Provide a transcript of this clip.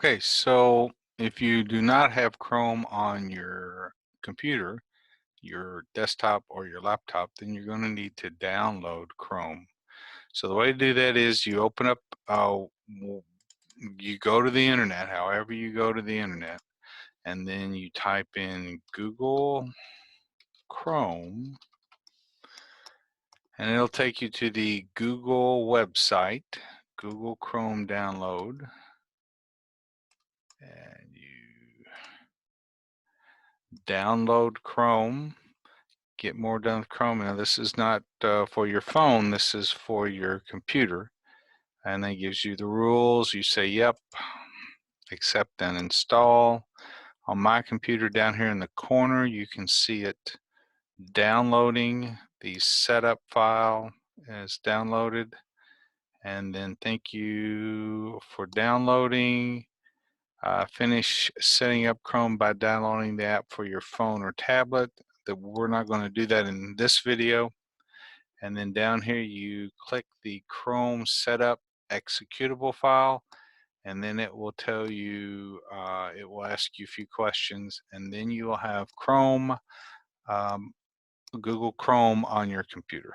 Okay, so if you do not have Chrome on your computer, your desktop or your laptop, then you're going to need to download Chrome. So the way to do that is you open up, you go to the internet, however you go to the internet, and then you type in Google Chrome, and it'll take you to the Google website, Google Chrome download, and you download Chrome. Get more done with Chrome. Now this is not for your phone, this is for your computer. And then gives you the rules. You say yep, accept and install. On my computer down here in the corner, you can see it downloading. The setup file is downloaded. And then thank you for downloading. Finish setting up Chrome by downloading the app for your phone or tablet. We're not going to do that in this video. And then down here you click the Chrome setup executable file, and then it will tell you, it will ask you a few questions, and then you will have Chrome, Google Chrome on your computer.